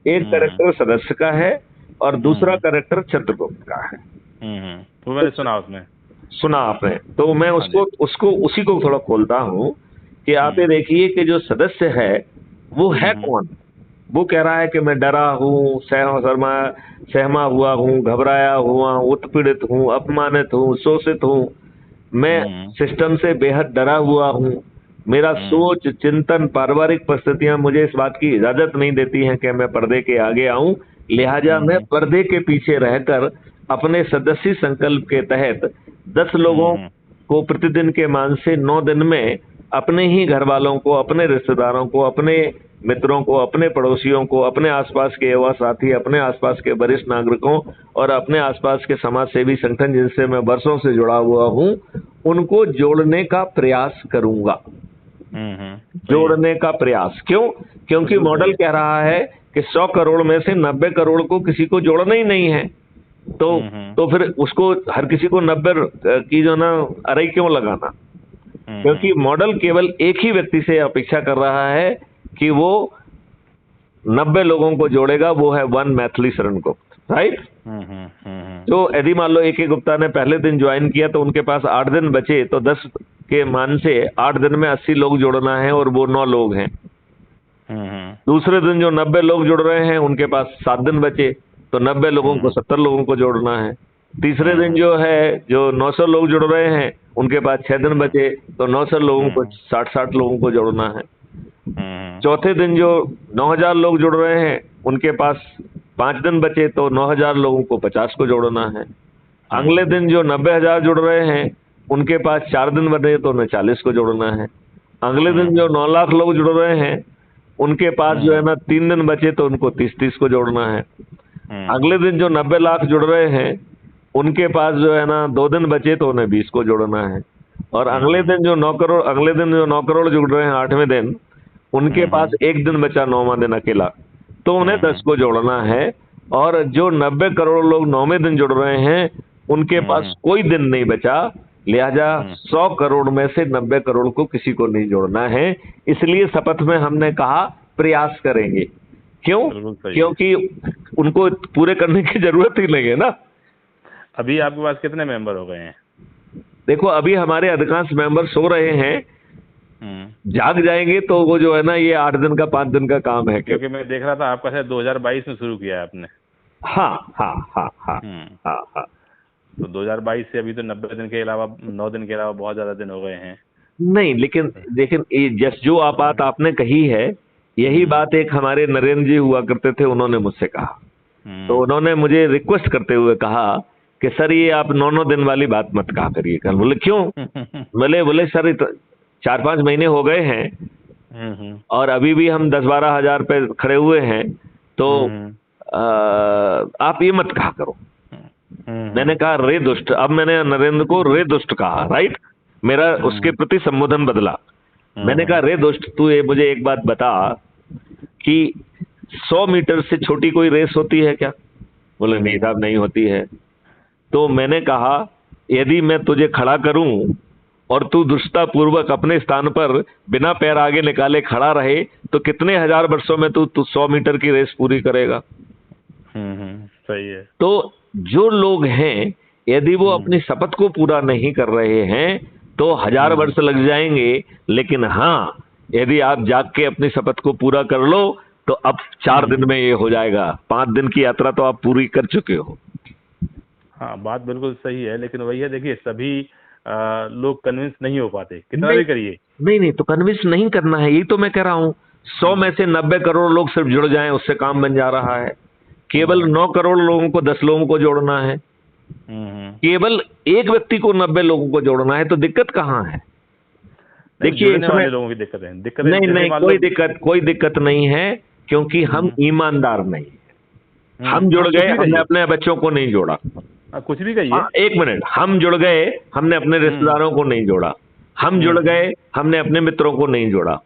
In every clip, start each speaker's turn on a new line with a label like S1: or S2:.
S1: एक कैरेक्टर सदस्य का है और दूसरा कैरेक्टर चित्रगुप्त का है।
S2: तो मैंने सुना उसमें।
S1: सुना आपने? तो मैं उसको उसी को थोड़ा खोलता हूँ कि आप ये देखिए कि जो सदस्य है वो है कौन। वो कह रहा है कि मैं डरा हूँ, सहमा हुआ हूँ, घबराया हुआ, उत्पीड़ित हूँ, अपमानित हूँ, शोषित हूँ, मैं सिस्टम से बेहद डरा हुआ हूँ, मेरा सोच चिंतन पारिवारिक परिस्थितियां मुझे इस बात की इजाजत नहीं देती हैं कि मैं पर्दे के आगे आऊं, लिहाजा मैं पर्दे के पीछे रहकर अपने सदस्य संकल्प के तहत 10 लोगों को प्रतिदिन के मान से 9 दिन में अपने ही घर वालों को, अपने रिश्तेदारों को, अपने मित्रों को, अपने पड़ोसियों को, अपने आसपास के युवा साथी, अपने आसपास के वरिष्ठ नागरिकों और अपने आसपास के समाज सेवी संगठन जिनसे मैं वर्षों से जुड़ा हुआ हूं, उनको जोड़ने का प्रयास करूंगा। जोड़ने का प्रयास क्यों? क्योंकि मॉडल कह रहा है कि 100 करोड़ में से 90 करोड़ को किसी को जोड़ना ही नहीं है, तो फिर उसको हर किसी को 90 की जो ना अरे क्यों लगाना? क्योंकि मॉडल केवल एक ही व्यक्ति से अपेक्षा कर रहा है कि वो 90 लोगों को जोड़ेगा, वो है वन मैथिली शरण गुप्त, राइट? तो यदि मान लो AK गुप्ता ने पहले दिन ज्वाइन किया तो उनके पास 8 दिन बचे, तो 10 के मान से 8 दिन में 80 लोग जोड़ना है और वो 9 लोग हैं। दूसरे दिन जो 90 लोग जुड़ रहे हैं उनके पास 7 दिन बचे, तो 90 लोगों को 70 लोगों को जोड़ना है। तीसरे दिन जो है जो 900 लोग जुड़ रहे हैं उनके पास 6 दिन बचे, तो 900 लोगों को 60 लोगों को जोड़ना है। चौथे दिन जो 9000 लोग जुड़ रहे हैं उनके पास 5 दिन बचे, तो 9000 लोगों को 50 को जोड़ना है। अगले दिन जो 90000 जुड़ रहे हैं उनके पास 4 दिन बचे, तो उन्हें 40 को जोड़ना है। अगले दिन जो 9 लाख लोग जुड़ रहे हैं उनके पास जो है ना 3 दिन बचे, तो उनको 30-30 को जोड़ना है। अगले दिन जो 90 लाख जुड़ रहे हैं उनके पास जो है ना 2 दिन बचे, तो उन्हें 20 को जोड़ना है। और अगले दिन जो 9 करोड़ जुड़ रहे हैं 8वें दिन, उनके पास 1 दिन बचा 9वां दिन अकेला, तो उन्हें 10 को जोड़ना है। और जो 90 करोड़ लोग 9वें दिन जुड़ रहे हैं उनके पास कोई दिन नहीं बचा, लिहाजा 100 करोड़ में से 90 करोड़ को किसी को नहीं जोड़ना है। इसलिए शपथ में हमने कहा प्रयास करेंगे। क्यों? क्योंकि उनको पूरे करने की जरूरत ही नहीं है ना।
S2: अभी आपके पास कितने मेंबर हो गए हैं?
S1: देखो अभी हमारे अधिकांश मेंबर सो रहे हैं, जाग जाएंगे तो वो जो है ना ये 8 दिन का 5 दिन का काम है।
S2: क्योंकि मैं देख रहा था आपका शायद 2022 में शुरू किया है आपने।
S1: हाँ।
S2: तो 2022 से अभी तो 90 दिन के अलावा 9 दिन के अलावा बहुत ज्यादा दिन हो गए हैं।
S1: नहीं, लेकिन जो बात आपने कही है, यही बात एक हमारे नरेंद्र जी हुआ करते थे, उन्होंने मुझसे कहा। तो उन्होंने मुझे रिक्वेस्ट करते हुए कहा कि सर ये आप 9 दिन वाली बात मत कहा करिए। कल बोले क्यों? बोले सर 4-5 महीने हो गए हैं और अभी भी हम 10-12 हजार पे खड़े हुए हैं, तो आप ये मत कहा करो। मैंने कहा रे दुष्ट। अब मैंने नरेंद्र को रे दुष्ट कहा, राइट? मेरा उसके प्रति संबोधन बदला। मैंने कहा रे दुष्ट, तू ये मुझे एक बात बता कि 100 मीटर से छोटी कोई रेस होती है क्या? बोले नहीं साहब, नहीं होती है। तो मैंने कहा यदि मैं तुझे खड़ा करूं और तू दुष्टता पूर्वक अपने स्थान पर बिना पैर आगे निकाले खड़ा रहे, तो कितने हजार वर्षों में तू 100 मीटर की रेस पूरी करेगा?
S2: सही है।
S1: तो जो लोग हैं यदि वो अपनी शपथ को पूरा नहीं कर रहे हैं तो 1000 वर्ष लग जाएंगे, लेकिन हाँ यदि आप जाग के अपनी शपथ को पूरा कर लो तो अब 4 दिन में ये हो जाएगा। 5 दिन की यात्रा तो आप पूरी कर चुके हो।
S2: हाँ, बात बिल्कुल सही है, लेकिन वही है, देखिए सभी लोग कन्विंस नहीं हो पाते, कितना भी करिए।
S1: नहीं, तो कन्विंस नहीं करना है, यही तो मैं कह रहा हूँ। 100 में से 90 करोड़ लोग सिर्फ जुड़ जाएं, उससे काम बन जा रहा है। केवल 9 करोड़ लोगों को 10 लोगों को जोड़ना है। केवल एक व्यक्ति को 90 लोगों को जोड़ना है, तो दिक्कत कहाँ है? देखिए इसमें
S2: लोगों की दिक्कत है।
S1: नहीं, कोई दिक्कत नहीं है, क्योंकि हम ईमानदार नहीं है। हम जुड़ गए, हमने अपने बच्चों को नहीं जोड़ा।
S2: कुछ भी कहिए।
S1: 1 मिनट, हम जुड़ गए, हमने अपने रिश्तेदारों को नहीं जोड़ा। हम जुड़ गए, हमने अपने मित्रों को नहीं जोड़ा।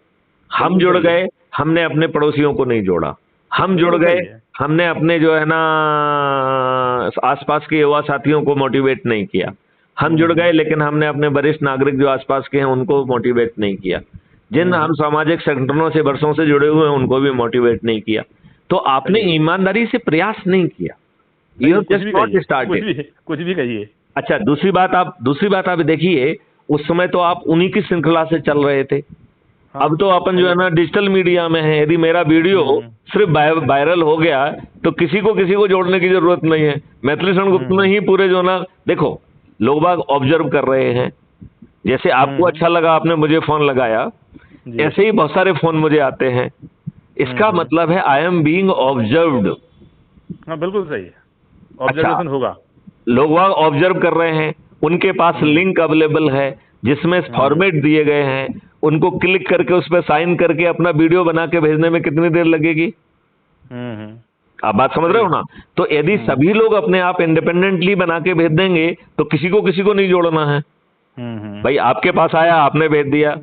S1: हम जुड़ गए, हमने अपने पड़ोसियों को नहीं जोड़ा। हम जुड़ गए, हमने अपने जो है ना आसपास के युवा साथियों को मोटिवेट नहीं किया। हम जुड़ गए, लेकिन हमने अपने वरिष्ठ नागरिक जो आसपास के हैं उनको मोटिवेट नहीं किया। जिन हम सामाजिक संगठनों से वर्षों से जुड़े हुए हैं उनको भी मोटिवेट नहीं किया। तो आपने ईमानदारी से प्रयास नहीं किया, you have just not started.
S2: कुछ भी कहिए।
S1: अच्छा, दूसरी बात आप देखिए, उस समय तो आप उन्हीं की श्रृंखला से चल रहे थे।
S2: हाँ,
S1: अब तो अपन जो है ना डिजिटल मीडिया में है, यदि मेरा वीडियो सिर्फ वायरल हो गया तो किसी को जोड़ने की जरूरत नहीं है। मैथिली शरण गुप्त में ही पूरे जो ना, देखो लोग बाग ऑब्जर्व कर रहे हैं, जैसे आपको अच्छा लगा आपने मुझे फोन लगाया, ऐसे ही बहुत सारे फोन मुझे आते हैं। इसका मतलब है आई एम बीइंग ऑब्जर्व्ड।
S2: हाँ बिल्कुल सही है, ऑब्जर्वेशन होगा।
S1: लोग बाग ऑब्जर्व कर रहे हैं, उनके पास लिंक अवेलेबल है जिसमें फॉर्मेट दिए गए हैं, उनको क्लिक करके उस पर साइन करके अपना वीडियो बना के भेजने में कितनी देर लगेगी? आप बात समझ रहे हो ना? तो यदि सभी लोग अपने आप इंडिपेंडेंटली बना के भेज देंगे तो किसी को नहीं जोड़ना है। भाई आपके पास आया, आपने भेज दिया,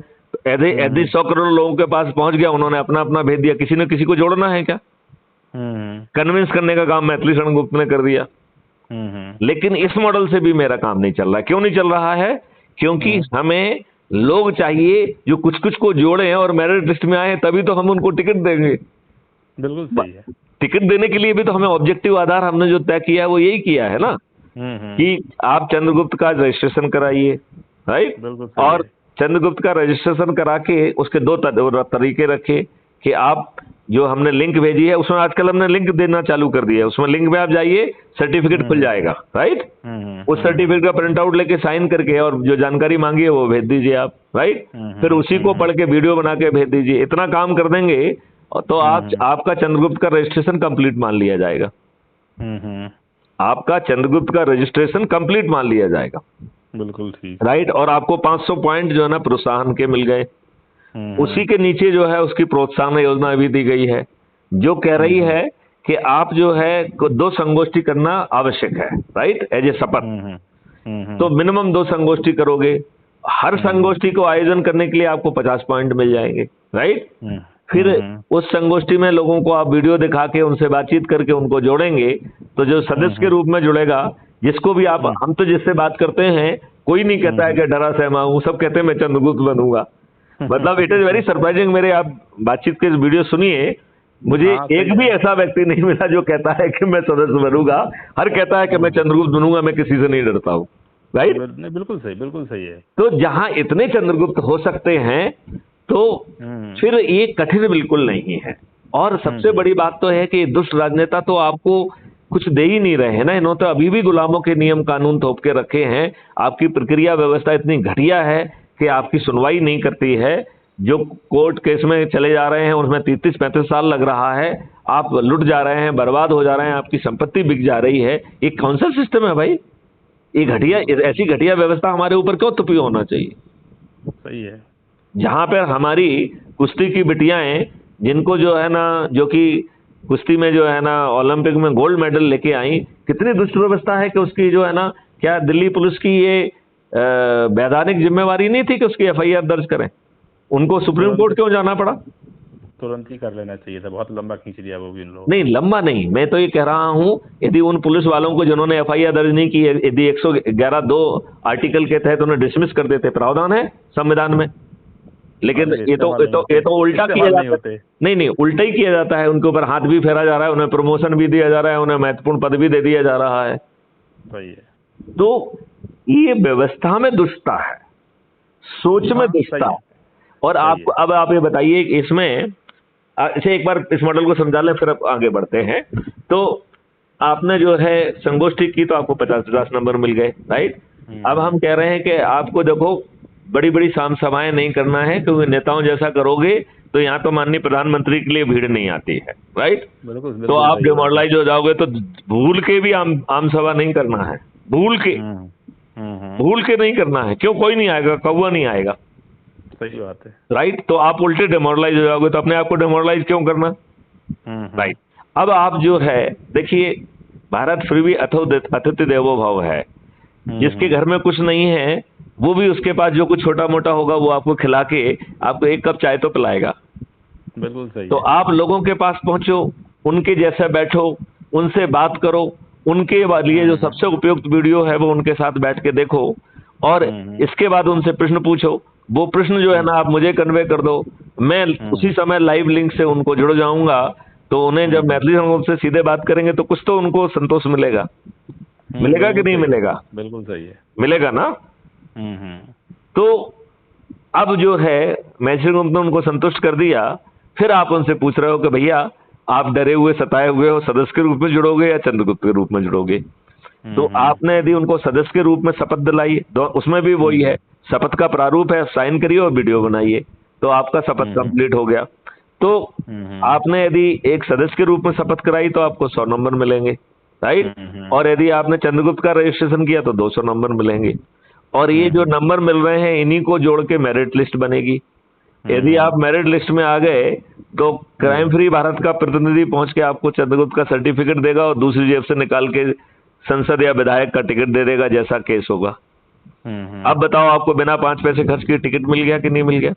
S1: यदि 100 करोड़ लोगों के पास पहुंच गया, उन्होंने अपना अपना भेज दिया, किसी ने किसी को जोड़ना है क्या? कन्विंस करने का काम मैथिली शरण गुप्त ने कर दिया। लेकिन इस मॉडल से भी मेरा काम नहीं चल रहा। क्यों नहीं चल रहा है? क्योंकि हमें लोग चाहिए जो कुछ को जोड़े और मेरिट लिस्ट में आए, तभी तो हम उनको टिकट देंगे।
S2: बिल्कुल सही है।
S1: टिकट देने के लिए भी तो हमें ऑब्जेक्टिव आधार हमने जो तय किया है वो यही किया है ना, कि आप चंद्रगुप्त का रजिस्ट्रेशन कराइए, राइट? और चंद्रगुप्त का रजिस्ट्रेशन करा के उसके दो तरीके रखे कि आप जो हमने लिंक भेजी है उसमें आजकल हमने लिंक देना चालू कर दिया है, उसमें लिंक में आप जाइए, सर्टिफिकेट खुल जाएगा, राइट? उस सर्टिफिकेट का प्रिंट आउट लेके साइन करके और जो जानकारी मांगी है वो भेज दीजिए आप, राइट? फिर उसी को पढ़ के वीडियो बना के भेज दीजिए। इतना काम कर देंगे तो आपका चंद्रगुप्त का रजिस्ट्रेशन कंप्लीट मान लिया जाएगा। आपका चंद्रगुप्त का रजिस्ट्रेशन कंप्लीट मान लिया जाएगा।
S2: बिल्कुल ठीक,
S1: राइट? और आपको 500 पॉइंट जो है ना प्रोत्साहन के मिल गए। उसी के नीचे जो है उसकी प्रोत्साहन योजना भी दी गई है, जो कह रही है कि आप जो है 2 संगोष्ठी करना आवश्यक है, राइट? एज ए शपथ। तो मिनिमम 2 संगोष्ठी करोगे, हर संगोष्ठी को आयोजन करने के लिए आपको 50 पॉइंट मिल जाएंगे, राइट? फिर उस संगोष्ठी में लोगों को आप वीडियो दिखा के उनसे बातचीत करके उनको जोड़ेंगे, तो जो सदस्य के रूप में जुड़ेगा, जिसको भी आप, हम तो जिससे बात करते हैं कोई नहीं कहता है कि डरा सहमा हूं, सब कहते हैं मैं चंद्रगुप्त बनूंगा। मतलब इट इज वेरी सरप्राइजिंग। मेरे आप बातचीत के वीडियो सुनिए, मुझे एक भी ऐसा व्यक्ति नहीं मिला जो कहता है कि मैं सदस्य बनूंगा। हर कहता है कि मैं चंद्रगुप्त बनूंगा, मैं किसी से नहीं डरता हूँ, राइट?
S2: बिल्कुल सही है।
S1: तो जहां इतने चंद्रगुप्त हो सकते हैं तो फिर ये कठिन बिल्कुल नहीं है। और सबसे बड़ी बात तो है कि दुष्ट राजनेता तो आपको कुछ दे ही नहीं रहे हैं ना, इन्होंने तो अभी भी गुलामों के नियम कानून थोप के रखे हैं। आपकी प्रक्रिया व्यवस्था इतनी घटिया है कि आपकी सुनवाई नहीं करती है। जो कोर्ट केस में चले जा रहे हैं उसमें 33-35 साल लग रहा है। आप लुट जा रहे हैं, बर्बाद हो जा रहे हैं, आपकी संपत्ति बिक जा रही है। ये कौन सा सिस्टम है भाई? ये घटिया, ऐसी घटिया व्यवस्था हमारे ऊपर क्यों थोपी होना चाहिए?
S2: सही है।
S1: जहां पर हमारी कुश्ती की बिटियाएं, जिनको जो है ना, जो कि कुश्ती में जो है ना ओलंपिक में गोल्ड मेडल लेके आई, कितनी दुष्ट व्यवस्था है कि उसकी जो है ना, क्या दिल्ली पुलिस की ये वैधानिक जिम्मेवारी नहीं थी कि उसकी FIR दर्ज करें? उनको सुप्रीम कोर्ट क्यों जाना पड़ा?
S2: तुरंत ही कर लेना चाहिए था, बहुत लंबा खींच लिया वो भी इन लोगों।
S1: नहीं, लंबा नहीं, मैं तो ये कह रहा हूं, यदि उन पुलिस वालों को जिन्होंने FIR दर्ज नहीं की, यदि 111(2) आर्टिकल के तहत उन्हें डिसमिस कर देते, प्रावधान है संविधान में। लेकिन ये तो उल्टा किया जाता है। नहीं, उल्टा ही किया जाता है। उनके ऊपर हाथ भी फेरा जा रहा है, उन्हें प्रमोशन भी दिया जा रहा है, उन्हें महत्वपूर्ण पद भी दे दिया जा रहा है।
S2: सही है।
S1: तो ये व्यवस्था में दुष्टता है, सोच में दुष्टता है। और आपको अब आप ये बताइए कि इसमें इसे एक बार इस मॉडल को समझा लें, फिर अब आगे बढ़ते हैं। तो आपने जो है संगोष्ठी की तो आपको 50-50 नंबर मिल गए, राइट? अब हम कह रहे हैं कि आपको देखो बड़ी बड़ी साम सभाएं नहीं करना है, क्योंकि नेताओं जैसा करोगे तो यहाँ तो माननीय प्रधानमंत्री के लिए भीड़ नहीं आती है, राइट? तो आप डिमोरलाइज हो जाओगे। तो भूल के भी आम सभा नहीं करना है, भूल के नहीं करना है। क्यों? कोई नहीं आएगा, कौवा नहीं आएगा।
S2: सही बात है,
S1: राइट? तो आप उल्टे डिमोरलाइज हो जाओगे, तो अपने आप को डिमोरलाइज क्यों करना? राइट? अब आप जो है देखिए, भारत फिर भी अतिथि देवो भव है। जिसके घर में कुछ नहीं है वो भी उसके पास जो कुछ छोटा मोटा होगा वो आपको खिला के आपको 1 कप चाय तो पिलाएगा।
S2: बिल्कुल सही।
S1: तो आप लोगों के पास पहुंचो, उनके जैसे बैठो, उनसे बात करो, उनके लिए जो सबसे उपयुक्त वीडियो है वो उनके साथ बैठ के देखो, और इसके बाद उनसे प्रश्न पूछो। वो प्रश्न जो है ना आप मुझे कन्वे कर दो, मैं उसी समय लाइव लिंक से उनको जुड़ जाऊंगा। तो उन्हें जब मैथिली शरण से सीधे बात करेंगे तो कुछ तो उनको संतोष मिलेगा। मिलेगा कि नहीं मिलेगा?
S2: बिल्कुल सही है।
S1: मिलेगा ना? तो अब जो है मैथिली शरण ने उनको संतुष्ट कर दिया। फिर आप उनसे पूछ रहे हो कि भैया आप डरे हुए सताए हुए हो, सदस्य के रूप में जुड़ोगे या चंद्रगुप्त के रूप में जुड़ोगे? तो आपने यदि उनको सदस्य के रूप में शपथ दिलाई तो उसमें भी वही है, शपथ का प्रारूप है, साइन करिए और वीडियो बनाइए, तो आपका शपथ कंप्लीट हो गया। तो आपने यदि एक सदस्य के रूप में शपथ कराई तो आपको 100 नंबर मिलेंगे, राइट? और यदि आपने चंद्रगुप्त का रजिस्ट्रेशन किया तो 200 नंबर मिलेंगे। और ये जो नंबर मिल रहे हैं इन्हीं को जोड़ के मेरिट लिस्ट बनेगी। यदि आप मेरिट लिस्ट में आ गए तो क्राइम फ्री भारत का प्रतिनिधि पहुंच के आपको चंद्रगुप्त का सर्टिफिकेट देगा और दूसरी जेब से निकाल के संसद या विधायक का टिकट दे देगा, जैसा केस होगा। अब बताओ आपको बिना 5 पैसे खर्च के टिकट मिल गया कि नहीं मिल गया?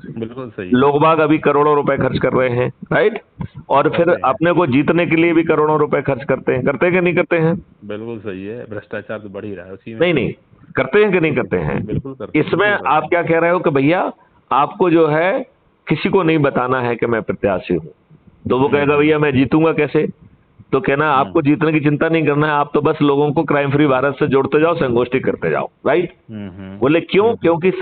S2: बिल्कुल सही।
S1: लोग बाग अभी करोड़ों रुपए खर्च कर रहे हैं, राइट? और फिर अपने को जीतने के लिए भी करोड़ों रुपए खर्च करते हैं कि नहीं करते हैं?
S2: बिल्कुल सही है। भ्रष्टाचार तो बढ़ ही रहा है उसी में।
S1: नहीं करते हैं कि नहीं करते हैं?
S2: बिल्कुल करते हैं।
S1: इसमें आप क्या कह रहे हो कि भैया आपको जो है किसी को नहीं बताना है कि मैं प्रत्याशी हूं। तो वो कहेगा भैया मैं जीतूंगा कैसे? तो कहना आपको जीतने की चिंता नहीं करना है, आप तो बस लोगों को क्राइम फ्री भारत से जोड़ते जाओ, संगोष्ठी करते जाओ, राइट? बोले क्यों? क्योंकि जो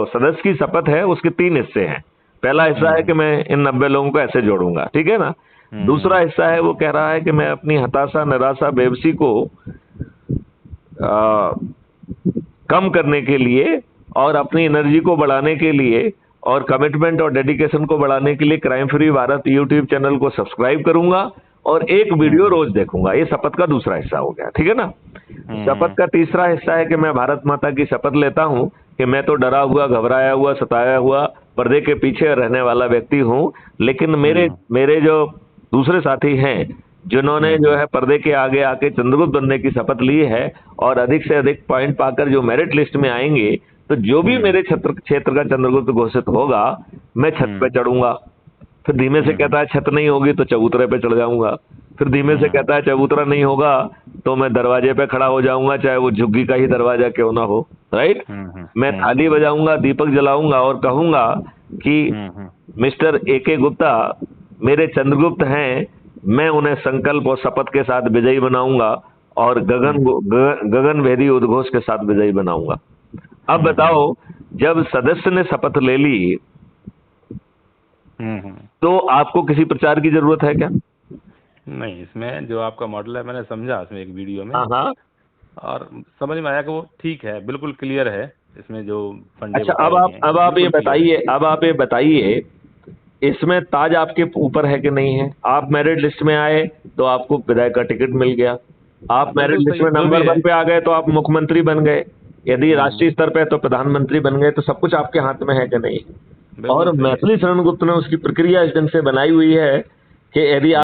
S1: सदस्य की शपथ है उसके 3 हिस्से हैं। पहला हिस्सा है कि मैं इन 90 लोगों को ऐसे जोड़ूंगा, ठीक है ना? दूसरा हिस्सा है वो कह रहा है कि मैं अपनी हताशा, निराशा, बेबसी को कम करने के लिए और अपनी एनर्जी को बढ़ाने के लिए और कमिटमेंट और डेडिकेशन को बढ़ाने के लिए crime free Bharat YouTube channel को सब्सक्राइब करूंगा और एक वीडियो रोज देखूंगा। ये शपथ का दूसरा हिस्सा हो गया, ठीक है ना? शपथ का तीसरा हिस्सा है कि मैं भारत माता की शपथ लेता हूं कि मैं तो डरा हुआ, घबराया हुआ, सताया हुआ, पर्दे के पीछे रहने वाला व्यक्ति हूं, लेकिन मेरे जो दूसरे साथी हैं जिन्होंने जो है पर्दे के आगे आके चंद्रगुप्त बनने की शपथ ली है और अधिक से अधिक पॉइंट पाकर जो मेरिट लिस्ट में आएंगे, तो जो भी मेरे क्षेत्र का चंद्रगुप्त घोषित होगा मैं छत पे चढ़ूंगा। फिर धीमे से कहता है छत नहीं होगी तो चबूतरे पे चढ़ जाऊंगा। फिर धीमे से कहता है चबूतरा नहीं होगा तो मैं दरवाजे पे खड़ा हो जाऊंगा, चाहे वो झुग्गी का ही दरवाजा क्यों ना हो, राइट? मैं थाली बजाऊंगा, दीपक जलाऊंगा और कहूंगा कि मिस्टर AK गुप्ता मेरे चंद्रगुप्त हैं, मैं उन्हें संकल्प और शपथ के साथ विजयी बनाऊंगा और गगन भेदी उद्घोष के साथ विजयी बनाऊंगा। अब बताओ जब सदस्य ने शपथ ले ली तो आपको किसी प्रचार की जरूरत है क्या?
S2: नहीं, इसमें जो आपका मॉडल है मैंने समझा इसमें एक वीडियो में।
S1: हाँ।
S2: और समझ में आया कि वो ठीक है, बिल्कुल क्लियर है इसमें जो फंडे।
S1: अच्छा अब आप ये बताइए इसमें ताज आपके ऊपर है कि नहीं है? आप मेरिट लिस्ट में आए तो आपको विधायक का टिकट मिल गया, आप मेरिट लिस्ट में नंबर 1 पे आ गए तो आप मुख्यमंत्री बन गए, यदि राष्ट्रीय स्तर पे तो प्रधानमंत्री बन गए, तो सब कुछ आपके हाथ में है कि नहीं? और मैथिली शरण गुप्त ने उसकी प्रक्रिया इस ढंग से बनाई हुई है कि यदि